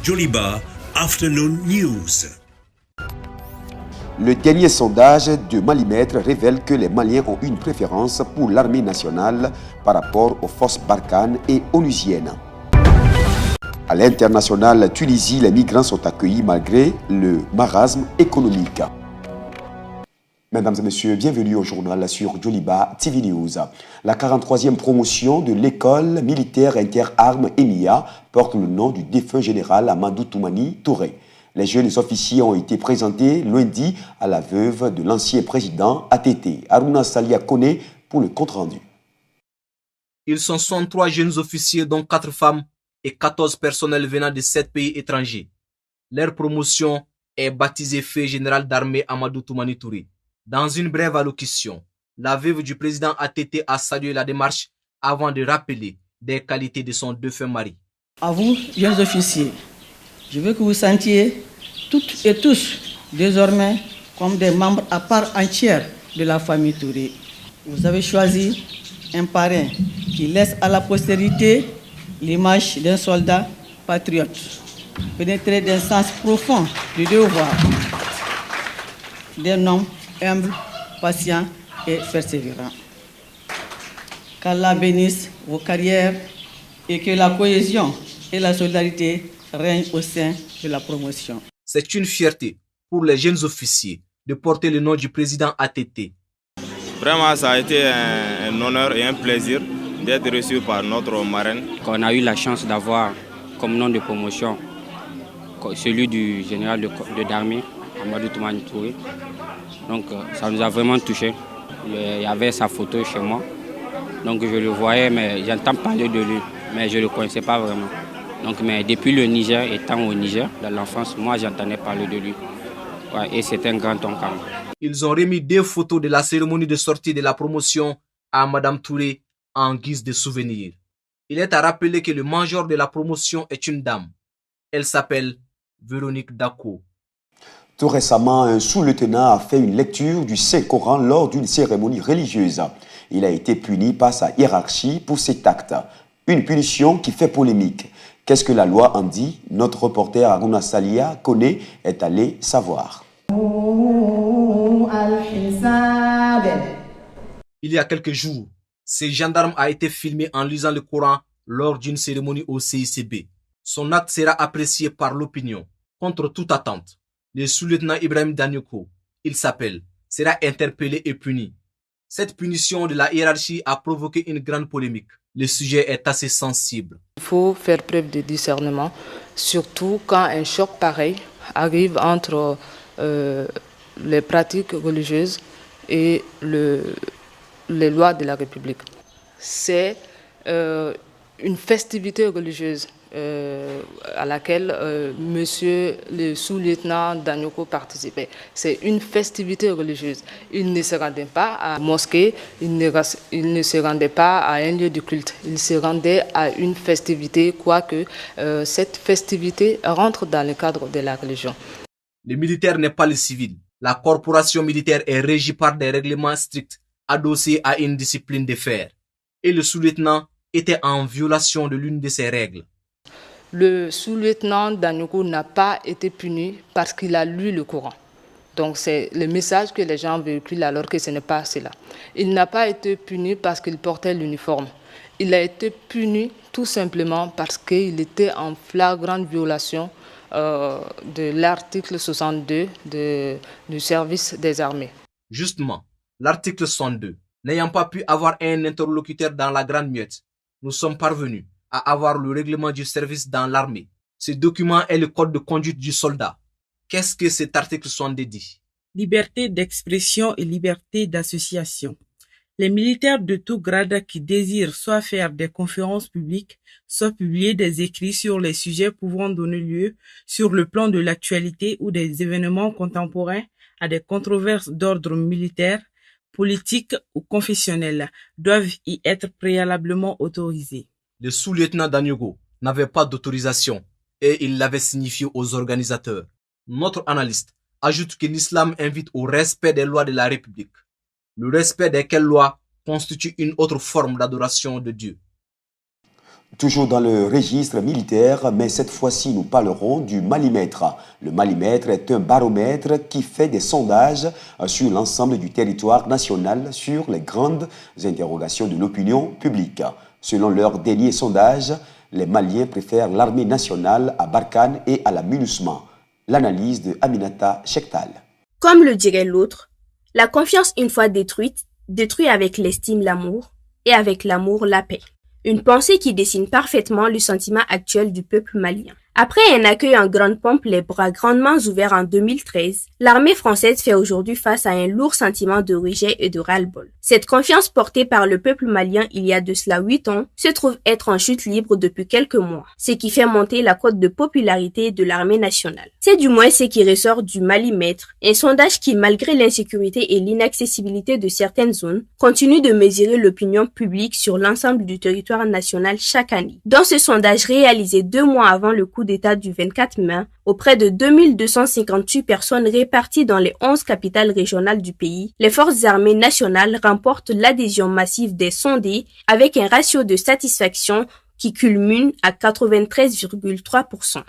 Joliba Afternoon News. Le dernier sondage de Malimètre révèle que les Maliens ont une préférence pour l'armée nationale par rapport aux forces Barkhane et onusiennes. À l'international Tunisie, les migrants sont accueillis malgré le marasme économique. Mesdames et messieurs, bienvenue au journal sur Joliba TV News. La 43e promotion de l'école militaire interarmes EMIA porte le nom du défunt général Amadou Toumani Touré. Les jeunes officiers ont été présentés lundi à la veuve de l'ancien président ATT, Harouna Salia Kone, pour le compte-rendu. Ils sont 63 jeunes officiers, dont 4 femmes et 14 personnels venant de 7 pays étrangers. Leur promotion est baptisée Feu général d'armée Amadou Toumani Touré. Dans une brève allocution, la veuve du président ATT a salué la démarche avant de rappeler des qualités de son défunt mari. À vous, jeunes officiers, je veux que vous sentiez toutes et tous désormais comme des membres à part entière de la famille Touré. Vous avez choisi un parrain qui laisse à la postérité l'image d'un soldat patriote, pénétré d'un sens profond du devoir, d'un homme humble, patient et persévérant. Qu'Allah bénisse vos carrières et que la cohésion et la solidarité règnent au sein de la promotion. C'est une fierté pour les jeunes officiers de porter le nom du président ATT. Vraiment, ça a été un honneur et un plaisir d'être reçu par notre marraine. On a eu la chance d'avoir comme nom de promotion celui du général d'armée, Amadou Toumani Touré. Donc ça nous a vraiment touchés. Il y avait sa photo chez moi. Donc je le voyais, mais j'entends parler de lui, mais je ne le connaissais pas vraiment. Donc, mais depuis le Niger, étant au Niger, dans l'enfance, moi j'entendais parler de lui. Ouais, et c'est un grand homme quand même. Ils ont remis 2 photos de la cérémonie de sortie de la promotion à Madame Touré en guise de souvenir. Il est à rappeler que le major de la promotion est une dame. Elle s'appelle Véronique Dako. Tout récemment, un sous-lieutenant a fait une lecture du Saint-Coran lors d'une cérémonie religieuse. Il a été puni par sa hiérarchie pour cet acte. Une punition qui fait polémique. Qu'est-ce que la loi en dit? Notre reporter Harouna Salia Kone est allé savoir. Il y a quelques jours, ce gendarme a été filmé en lisant le Coran lors d'une cérémonie au CICB. Son acte sera apprécié par l'opinion. Contre toute attente, le sous-lieutenant Ibrahim Danyoko, il s'appelle, sera interpellé et puni. Cette punition de la hiérarchie a provoqué une grande polémique. Le sujet est assez sensible. Il faut faire preuve de discernement, surtout quand un choc pareil arrive entre les pratiques religieuses et les lois de la République. C'est une festivité religieuse à laquelle monsieur le sous-lieutenant Danyoko participait. C'est une festivité religieuse. Il ne se rendait pas à la mosquée, il ne se rendait pas à un lieu de culte. Il se rendait à une festivité, quoique cette festivité rentre dans le cadre de la religion. Le militaire n'est pas le civil. La corporation militaire est régie par des règlements stricts adossés à une discipline de fer. Et le sous-lieutenant était en violation de l'une de ces règles. Le sous-lieutenant Danyoko n'a pas été puni parce qu'il a lu le Coran. Donc c'est le message que les gens véhiculent alors que ce n'est pas cela. Il n'a pas été puni parce qu'il portait l'uniforme. Il a été puni tout simplement parce qu'il était en flagrante violation de l'article 62 du service des armées. Justement, l'article 62, n'ayant pas pu avoir un interlocuteur dans la Grande Muette, nous sommes parvenus à avoir le règlement du service dans l'armée. Ce document est le code de conduite du soldat. Qu'est-ce que cet article 62 dit? Liberté d'expression et liberté d'association. Les militaires de tout grade qui désirent soit faire des conférences publiques, soit publier des écrits sur les sujets pouvant donner lieu, sur le plan de l'actualité ou des événements contemporains, à des controverses d'ordre militaire, politique ou confessionnel, doivent y être préalablement autorisés. Le sous-lieutenant Danyoko n'avait pas d'autorisation et il l'avait signifié aux organisateurs. Notre analyste ajoute que l'islam invite au respect des lois de la République. Le respect desquelles lois constitue une autre forme d'adoration de Dieu. Toujours dans le registre militaire, mais cette fois-ci nous parlerons du malimètre. Le malimètre est un baromètre qui fait des sondages sur l'ensemble du territoire national sur les grandes interrogations de l'opinion publique. Selon leur dernier sondage, les Maliens préfèrent l'armée nationale à Barkhane et à la MINUSMA. L'analyse de Aminata Chektal. Comme le dirait l'autre, la confiance une fois détruite, détruit avec l'estime l'amour et avec l'amour la paix. Une pensée qui dessine parfaitement le sentiment actuel du peuple malien. Après un accueil en grande pompe, les bras grandement ouverts en 2013, l'armée française fait aujourd'hui face à un lourd sentiment de rejet et de ras-le-bol. Cette confiance portée par le peuple malien il y a de cela 8 ans se trouve être en chute libre depuis quelques mois, ce qui fait monter la cote de popularité de l'armée nationale. C'est du moins ce qui ressort du Malimètre, un sondage qui, malgré l'insécurité et l'inaccessibilité de certaines zones, continue de mesurer l'opinion publique sur l'ensemble du territoire national chaque année. Dans ce sondage réalisé 2 mois avant le coup d'État du 24 mai, auprès de 2258 personnes réparties dans les 11 capitales régionales du pays, les forces armées nationales remportent l'adhésion massive des sondés avec un ratio de satisfaction qui culmine à 93,3%.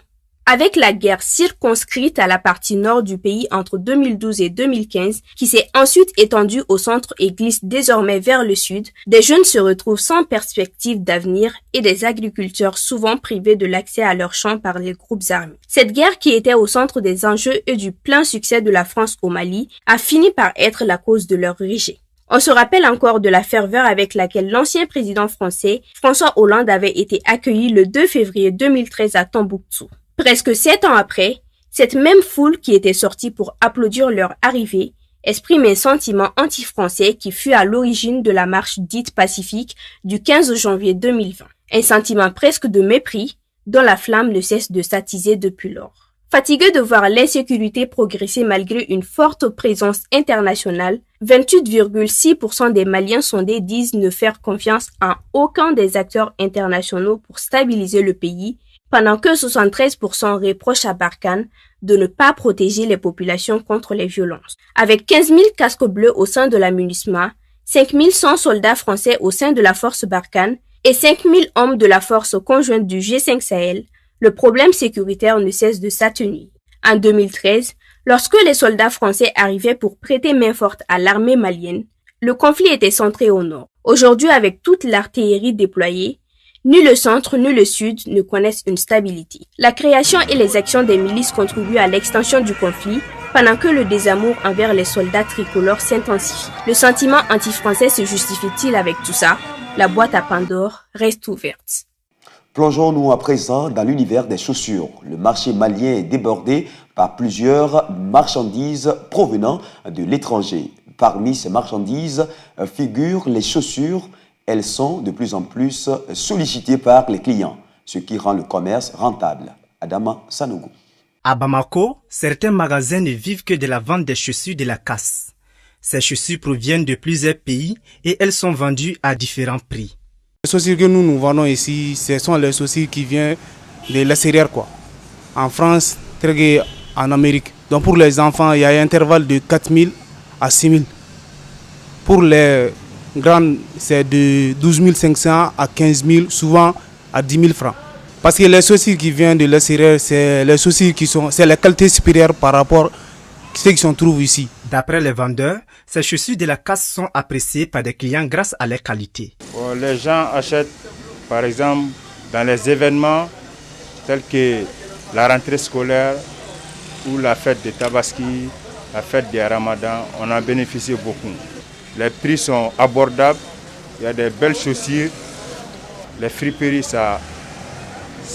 Avec la guerre circonscrite à la partie nord du pays entre 2012 et 2015, qui s'est ensuite étendue au centre et glisse désormais vers le sud, des jeunes se retrouvent sans perspective d'avenir et des agriculteurs souvent privés de l'accès à leurs champs par les groupes armés. Cette guerre qui était au centre des enjeux et du plein succès de la France au Mali a fini par être la cause de leur rejet. On se rappelle encore de la ferveur avec laquelle l'ancien président français, François Hollande, avait été accueilli le 2 février 2013 à Tombouctou. Presque 7 ans après, cette même foule qui était sortie pour applaudir leur arrivée exprime un sentiment anti-français qui fut à l'origine de la marche dite pacifique du 15 janvier 2020. Un sentiment presque de mépris dont la flamme ne cesse de s'attiser depuis lors. Fatigués de voir l'insécurité progresser malgré une forte présence internationale, 28,6% des Maliens sondés disent ne faire confiance à aucun des acteurs internationaux pour stabiliser le pays, pendant que 73% reprochent à Barkhane de ne pas protéger les populations contre les violences. Avec 15 000 casques bleus au sein de la MINUSMA, 5 100 soldats français au sein de la force Barkhane et 5 000 hommes de la force conjointe du G5 Sahel, le problème sécuritaire ne cesse de s'atténuer. En 2013, lorsque les soldats français arrivaient pour prêter main forte à l'armée malienne, le conflit était centré au nord. Aujourd'hui, avec toute l'artillerie déployée, ni le centre ni le sud ne connaissent une stabilité. La création et les actions des milices contribuent à l'extension du conflit, pendant que le désamour envers les soldats tricolores s'intensifie. Le sentiment anti-français se justifie-t-il avec tout ça? La boîte à Pandore reste ouverte. Plongeons-nous à présent dans l'univers des chaussures. Le marché malien est débordé par plusieurs marchandises provenant de l'étranger. Parmi ces marchandises figurent les chaussures. Elles sont de plus en plus sollicitées par les clients, ce qui rend le commerce rentable. Adama Sanogo. À Bamako, certains magasins ne vivent que de la vente des chaussures de la casse. Ces chaussures proviennent de plusieurs pays et elles sont vendues à différents prix. Les chaussures que nous vendons ici, ce sont les chaussures qui viennent de l'extérieur, quoi. En France, en Amérique. Donc pour les enfants, il y a un intervalle de 4 000 à 6 000. Pour les grandes, c'est de 12 500 à 15 000, souvent à 10 000 francs. Parce que les chaussures qui viennent de l'extérieur, c'est les chaussures c'est la qualité supérieure par rapport à ceux qui se trouvent ici. D'après les vendeurs, ces chaussures de la casse sont appréciées par des clients grâce à leur qualité. Les gens achètent, par exemple, dans les événements tels que la rentrée scolaire ou la fête de Tabaski, la fête du Ramadan, on en bénéficie beaucoup. Les prix sont abordables, il y a des belles chaussures, les friperies, ça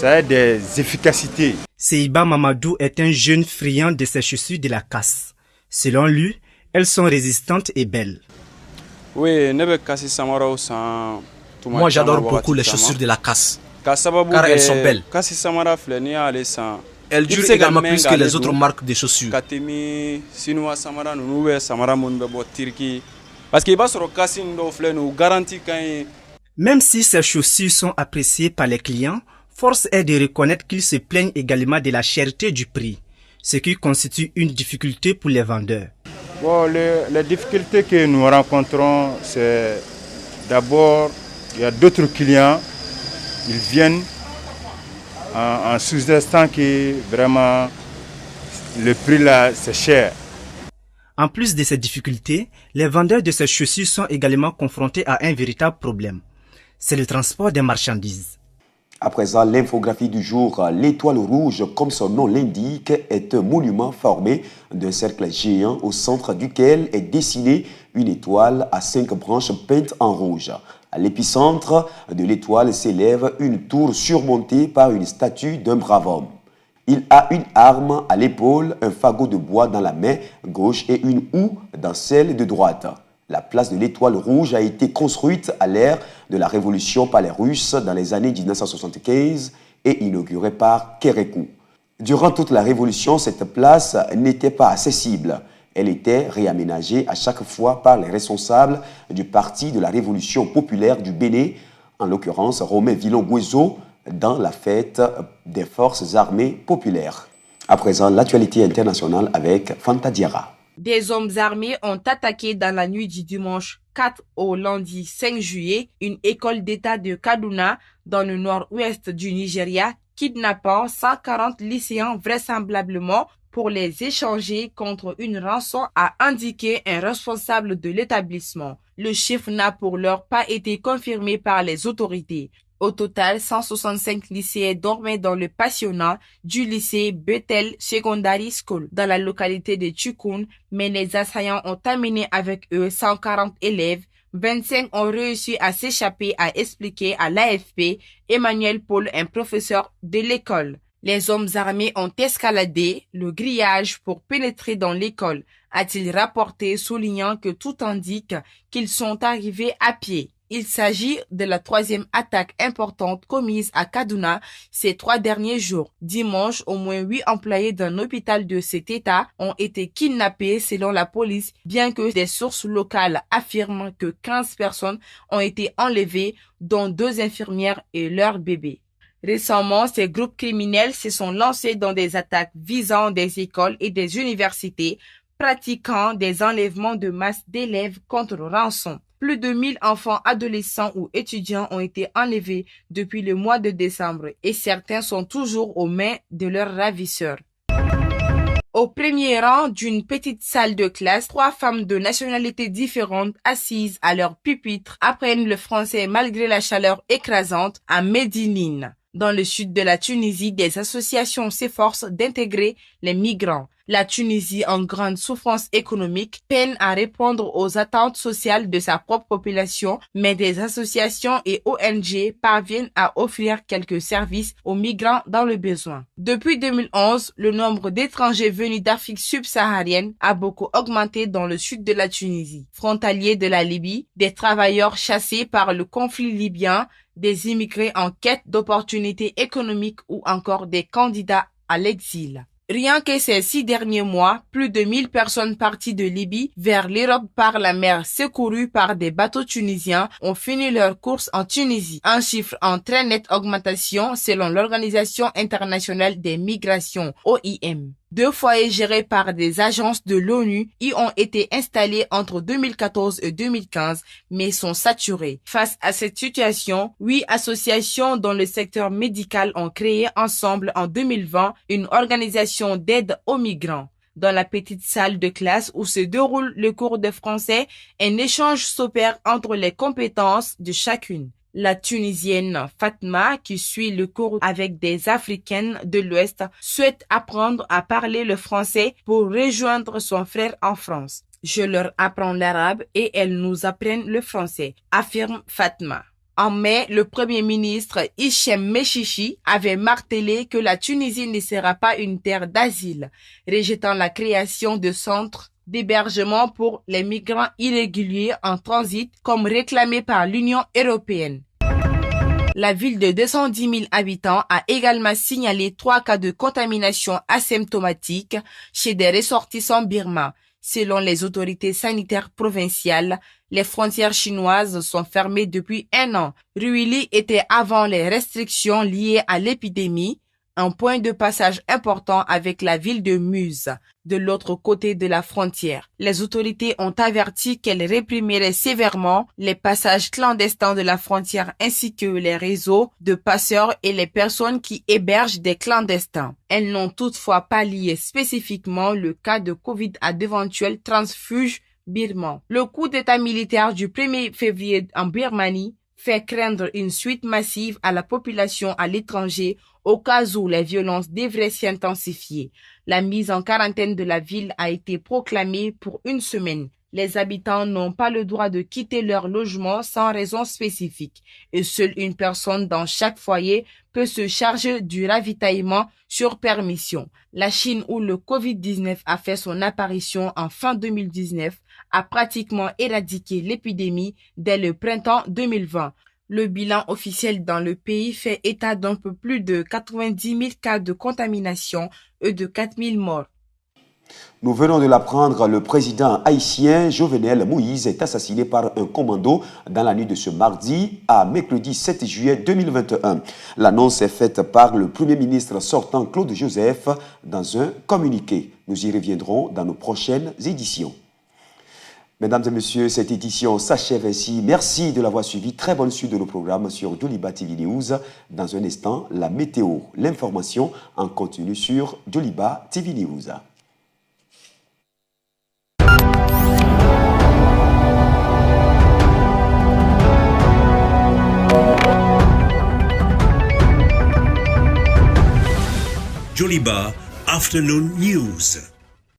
a des efficacités. Seiba Mamadou est un jeune friand de ces chaussures de la casse. Selon lui, elles sont résistantes et belles. Oui, moi j'adore beaucoup les chaussures de la casse, car elles sont belles. Elles durent également plus que les autres marques de chaussures. Même si ces chaussures sont appréciées par les clients, force est de reconnaître qu'ils se plaignent également de la cherté du prix, ce qui constitue une difficulté pour les vendeurs. Les difficultés que nous rencontrons, c'est d'abord, il y a d'autres clients ils viennent en sous-estant que vraiment le prix là c'est cher. En plus de ces difficultés, les vendeurs de ces chaussures sont également confrontés à un véritable problème. C'est le transport des marchandises. À présent, l'infographie du jour. L'étoile rouge, comme son nom l'indique, est un monument formé d'un cercle géant au centre duquel est dessinée une étoile à 5 branches peintes en rouge. À l'épicentre de l'étoile s'élève une tour surmontée par une statue d'un brave homme. Il a une arme à l'épaule, un fagot de bois dans la main gauche et une houe dans celle de droite. La place de l'étoile rouge a été construite à l'ère de la Révolution par les Russes dans les années 1975 et inaugurée par Kérékou. Durant toute la Révolution, cette place n'était pas accessible. Elle était réaménagée à chaque fois par les responsables du Parti de la Révolution populaire du Bénin, en l'occurrence Romain Villon-Guezo, dans la fête des forces armées populaires. À présent, l'actualité internationale avec Fanta Diarra. Des hommes armés ont attaqué dans la nuit du dimanche 4 au lundi 5 juillet une école d'État de Kaduna dans le nord-ouest du Nigeria, kidnappant 140 lycéens vraisemblablement pour les échanger contre une rançon, a indiqué un responsable de l'établissement. Le chiffre n'a pour l'heure pas été confirmé par les autorités. Au total, 165 lycéens dormaient dans le pensionnat du lycée Bethel Secondary School dans la localité de Chukun, mais les assaillants ont amené avec eux 140 élèves. 25 ont réussi à s'échapper, a expliqué à l'AFP Emmanuel Paul, un professeur de l'école. Les hommes armés ont escaladé le grillage pour pénétrer dans l'école, a-t-il rapporté, soulignant que tout indique qu'ils sont arrivés à pied. Il s'agit de la troisième attaque importante commise à Kaduna ces 3 derniers jours. Dimanche, au moins 8 employés d'un hôpital de cet État ont été kidnappés selon la police, bien que des sources locales affirment que 15 personnes ont été enlevées, dont 2 infirmières et leur bébé. Récemment, ces groupes criminels se sont lancés dans des attaques visant des écoles et des universités, pratiquant des enlèvements de masse d'élèves contre rançon. Plus de 1000 enfants, adolescents ou étudiants ont été enlevés depuis le mois de décembre et certains sont toujours aux mains de leurs ravisseurs. Au premier rang d'une petite salle de classe, 3 femmes de nationalités différentes assises à leur pupitre apprennent le français malgré la chaleur écrasante à Médinine. Dans le sud de la Tunisie, des associations s'efforcent d'intégrer les migrants. La Tunisie, en grande souffrance économique, peine à répondre aux attentes sociales de sa propre population, mais des associations et ONG parviennent à offrir quelques services aux migrants dans le besoin. Depuis 2011, le nombre d'étrangers venus d'Afrique subsaharienne a beaucoup augmenté dans le sud de la Tunisie. Frontalier de la Libye, des travailleurs chassés par le conflit libyen, des immigrés en quête d'opportunités économiques ou encore des candidats à l'exil. Rien que ces 6 derniers mois, plus de 1000 personnes parties de Libye vers l'Europe par la mer secourues par des bateaux tunisiens ont fini leur course en Tunisie. Un chiffre en très nette augmentation selon l'Organisation internationale des migrations, OIM. 2 foyers gérés par des agences de l'ONU y ont été installés entre 2014 et 2015, mais sont saturés. Face à cette situation, 8 associations dans le secteur médical ont créé ensemble en 2020 une organisation d'aide aux migrants. Dans la petite salle de classe où se déroule le cours de français, un échange s'opère entre les compétences de chacune. La Tunisienne Fatma, qui suit le cours avec des Africaines de l'Ouest, souhaite apprendre à parler le français pour rejoindre son frère en France. Je leur apprends l'arabe et elles nous apprennent le français, affirme Fatma. En mai, le Premier ministre Hichem Mechichi avait martelé que la Tunisie ne sera pas une terre d'asile, rejetant la création de centres d'hébergement pour les migrants irréguliers en transit comme réclamé par l'Union européenne. La ville de 210 000 habitants a également signalé 3 cas de contamination asymptomatique chez des ressortissants birmans. Selon les autorités sanitaires provinciales, les frontières chinoises sont fermées depuis 1 an. Ruili était avant les restrictions liées à l'épidémie. un point de passage important avec la ville de Muse, de l'autre côté de la frontière. Les autorités ont averti qu'elles réprimeraient sévèrement les passages clandestins de la frontière ainsi que les réseaux de passeurs et les personnes qui hébergent des clandestins. Elles n'ont toutefois pas lié spécifiquement le cas de Covid à d'éventuels transfuges birmans. Le coup d'état militaire du 1er février en Birmanie fait craindre une suite massive à la population à l'étranger au cas où les violences devraient s'intensifier. La mise en quarantaine de la ville a été proclamée pour une semaine. Les habitants n'ont pas le droit de quitter leur logement sans raison spécifique et seule une personne dans chaque foyer peut se charger du ravitaillement sur permission. La Chine, où le Covid-19 a fait son apparition en fin 2019, a pratiquement éradiqué l'épidémie dès le printemps 2020. Le bilan officiel dans le pays fait état d'un peu plus de 90 000 cas de contamination et de 4 000 morts. Nous venons de l'apprendre, le président haïtien Jovenel Moïse est assassiné par un commando dans la nuit de ce mardi à mercredi 7 juillet 2021. L'annonce est faite par le Premier ministre sortant Claude Joseph dans un communiqué. Nous y reviendrons dans nos prochaines éditions. Mesdames et messieurs, cette édition s'achève ainsi. Merci de l'avoir suivi. Très bonne suite de nos programmes sur Doliba TV News. Dans un instant, la météo, l'information en continu sur Doliba TV News. Doliba Afternoon News.